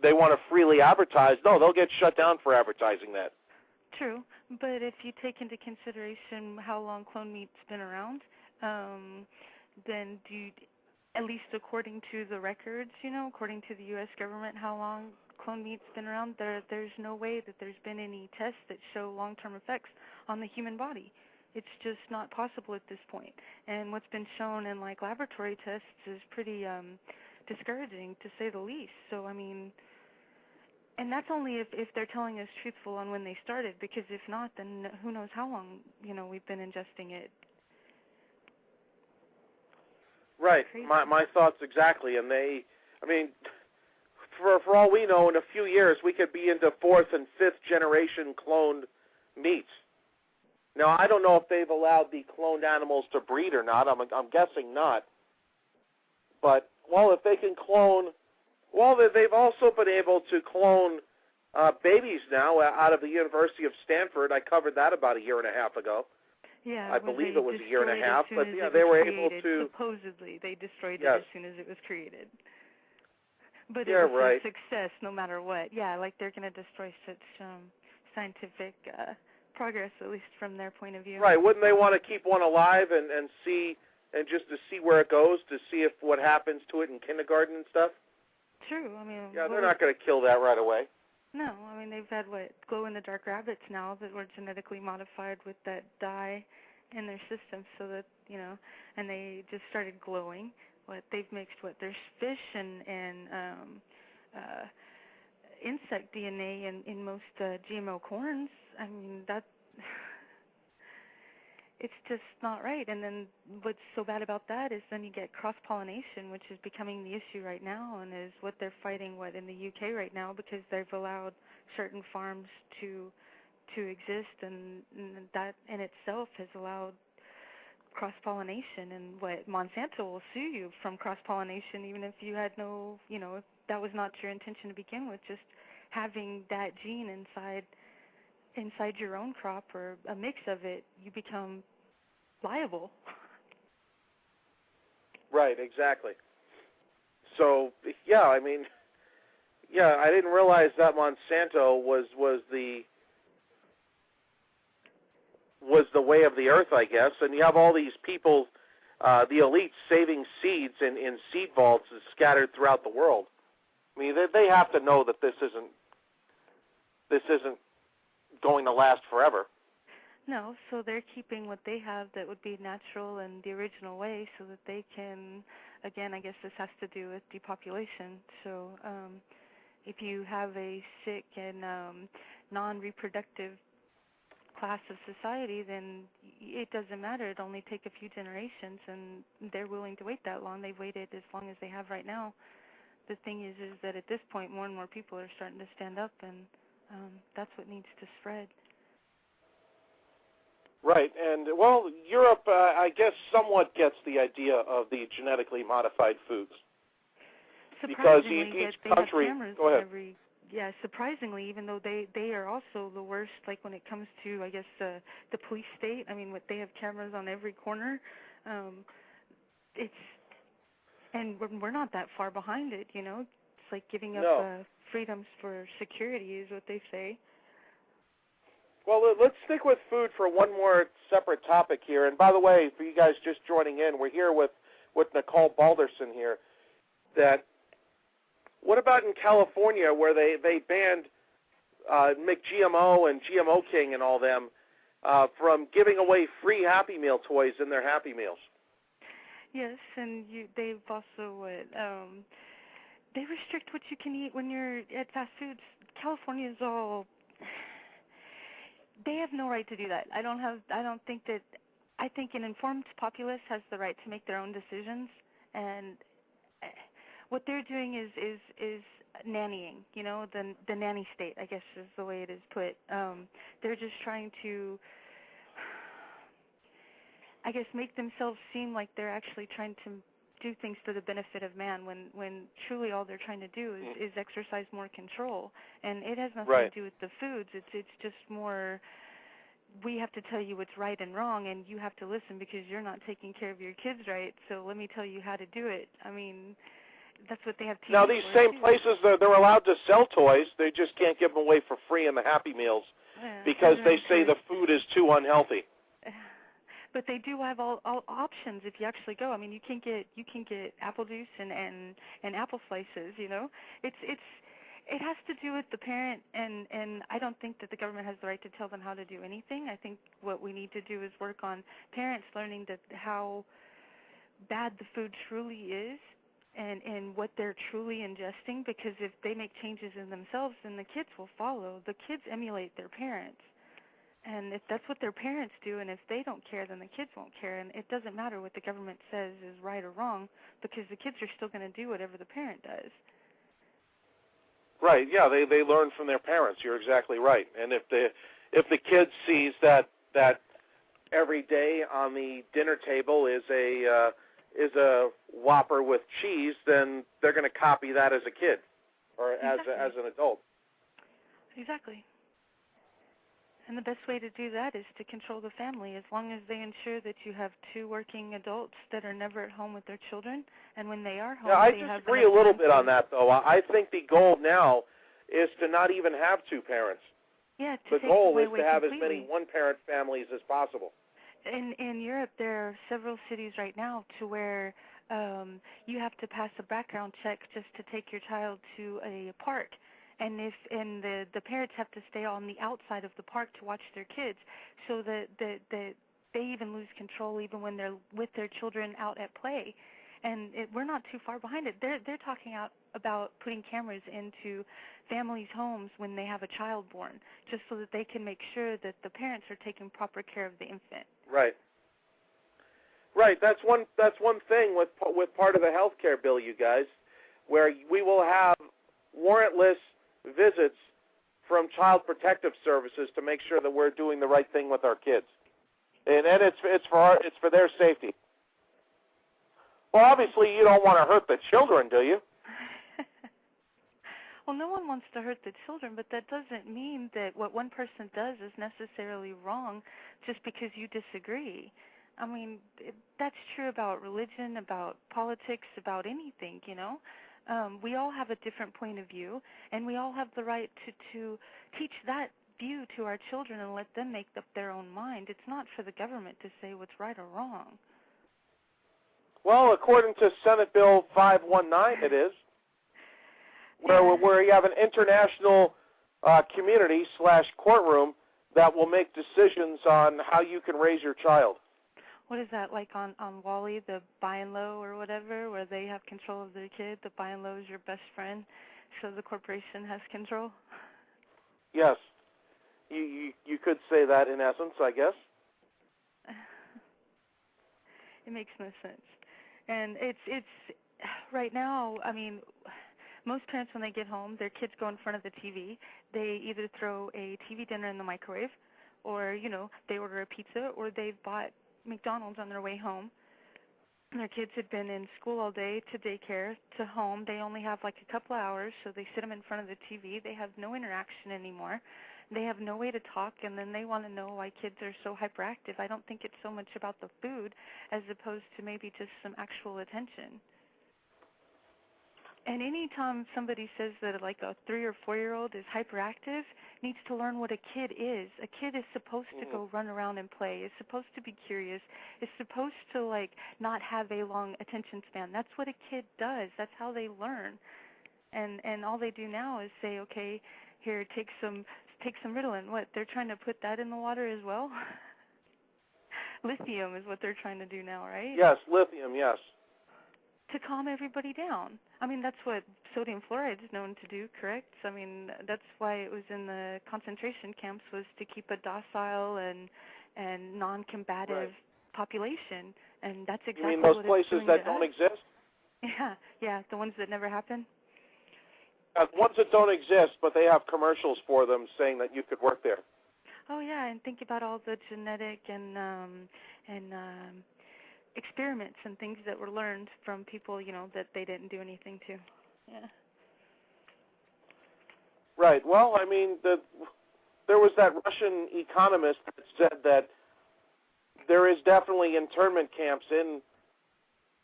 they want to freely advertise, no, they'll get shut down for advertising that. True, but if you take into consideration how long clone meat's been around, then at least according to the records, according to the U.S. government, how long clone meat's been around, there's no way that there's been any tests that show long-term effects on the human body. It's just not possible at this point. And what's been shown in laboratory tests is pretty discouraging, to say the least. So, and that's only if they're telling us truthful on when they started, because if not, then who knows how long, we've been ingesting it. Right. My thoughts exactly. And for all we know, in a few years, we could be into 4th and 5th generation cloned meats. Now, I don't know if they've allowed the cloned animals to breed or not. I'm guessing not. But, if they can clone, they've also been able to clone babies now out of the University of Stanford. I covered that about a year and a half ago. Yeah, I believe it was a year and a half. But, yeah, they were able to... Supposedly, they destroyed it yes. as soon as it was created. But yeah, it was right. a success no matter what. Yeah, they're going to destroy such scientific progress, at least from their point of view. Right. Wouldn't they want to keep one alive and see, and just to see where it goes, to see if what happens to it in kindergarten and stuff? True. Yeah, they're not going to kill that right away. No. They've had, glow-in-the-dark rabbits now that were genetically modified with that dye in their system so that, and they just started glowing. They've mixed there's fish and insect DNA in most GMO corns. It's just not right. And then what's so bad about that is then you get cross-pollination, which is becoming the issue right now, and is what they're fighting in the UK right now, because they've allowed certain farms to exist, and that in itself has allowed cross-pollination, and Monsanto will sue you from cross-pollination even if you had no, if that was not your intention to begin with, just having that gene inside your own crop or a mix of it, you become liable. Right, exactly. So, yeah, I didn't realize that Monsanto was the way of the earth, I guess, and you have all these people, the elites, saving seeds in seed vaults scattered throughout the world. They have to know that this isn't going to last forever. No, so they're keeping what they have that would be natural and the original way so that they can, again, I guess this has to do with depopulation. So if you have a sick and non-reproductive class of society, then it doesn't matter. It'll only take a few generations, and they're willing to wait that long. They've waited as long as they have right now. The thing is that at this point, more and more people are starting to stand up, and that's what needs to spread. Right, and, Europe, I guess, somewhat gets the idea of the genetically modified foods. Because each country... Go ahead. Yeah, surprisingly, even though they are also the worst, when it comes to, I guess, the police state. They have cameras on every corner. And we're not that far behind it, It's like giving up freedoms for security is what they say. Well, let's stick with food for one more separate topic here. And by the way, for you guys just joining in, we're here with Nicole Balderson here. What about in California where they banned McGMO and GMO King and all them from giving away free Happy Meal toys in their Happy Meals? Yes, and they've also they restrict what you can eat when you're at fast foods. California is all... They have no right to do that. I think an informed populace has the right to make their own decisions, and what they're doing is nannying, the nanny state, I guess is the way it is put. They're just trying to, I guess, make themselves seem like they're actually trying to do things for the benefit of man, when truly all they're trying to do is exercise more control. And it has nothing to do with the foods. It's just more, we have to tell you what's right and wrong, and you have to listen because you're not taking care of your kids right, so let me tell you how to do it. That's what they have TV Now, these for, same too. places, they're allowed to sell toys. They just can't give them away for free in the Happy Meals because they say the food is too unhealthy. But they do have all options if you actually go. I mean, you can get apple juice and apple slices. You know, it has to do with the parent, and I don't think that the government has the right to tell them how to do anything. I think what we need to do is work on parents learning that how bad the food truly is and what they're truly ingesting, because if they make changes in themselves, then the kids will follow. The kids emulate their parents. And if that's what their parents do, and if they don't care, then the kids won't care. And it doesn't matter what the government says is right or wrong, because the kids are still going to do whatever the parent does. Right, yeah, they learn from their parents. You're exactly right. And if the kid sees that every day on the dinner table is a Whopper with cheese, then they're going to copy that as a kid or as an adult. Exactly. And the best way to do that is to control the family, as long as they ensure that you have two working adults that are never at home with their children, and when they are home, I they have disagree a little bit on that, though. I think the goal now is to not even have two parents. Yeah, the goal is to have as many one-parent families as possible. In Europe, there are several cities right now to where you have to pass a background check just to take your child to a park. And the parents have to stay on the outside of the park to watch their kids, so that they even lose control even when they're with their children out at play. And we're not too far behind it. They're talking about putting cameras into families' homes when they have a child born, just so that they can make sure that the parents are taking proper care of the infant. Right. Right. That's one thing with part of the health care bill, you guys, where we will have warrantless visits from Child Protective Services to make sure that we're doing the right thing with our kids, and it's for their safety. Well, obviously you don't want to hurt the children, do you? Well, no one wants to hurt the children, but that doesn't mean that what one person does is necessarily wrong just because you disagree. I mean, that's true about religion, about politics, about anything, you know. We all have a different point of view, and we all have the right to teach that view to our children and let them make up their own mind. It's not for the government to say what's right or wrong. Well, according to Senate Bill 519, it is, where you have an international community / courtroom that will make decisions on how you can raise your child. What is that, like on Wall-E, the buy and low or whatever, where they have control of their kid? The buy and low is your best friend, so the corporation has control? Yes. You could say that in essence, I guess. It makes no sense. And it's right now, I mean, most parents, when they get home, their kids go in front of the TV. They either throw a TV dinner in the microwave, or, you know, they order a pizza, or they've bought McDonald's on their way home. Their kids had been in school all day, to daycare, to home. They only have like a couple of hours, so they sit them in front of the TV. They have no interaction anymore. They have no way to talk, and then they want to know why kids are so hyperactive. I don't think it's so much about the food as opposed to maybe just some actual attention. And anytime somebody says that like a 3 or 4-year-old is hyperactive, needs to learn what a kid is. A kid is supposed to go run around and play. Is supposed to be curious. Is supposed to like not have a long attention span. That's what a kid does. That's how they learn. And all they do now is say, okay, here, take some Ritalin. What, they're trying to put that in the water as well? Lithium is what they're trying to do now, right? Yes, lithium, yes. To calm everybody down. I mean, that's what sodium fluoride is known to do, correct? I mean, that's why it was in the concentration camps, was to keep a docile and non-combative population, and that's exactly what it's doing. You mean those places that don't exist? Yeah, the ones that never happen? The ones that don't exist, but they have commercials for them saying that you could work there. Oh, yeah, and think about all the genetic and experiments and things that were learned from people, you know, that they didn't do anything to. Yeah. Right. Well, I mean, there was that Russian economist that said that there is definitely internment camps in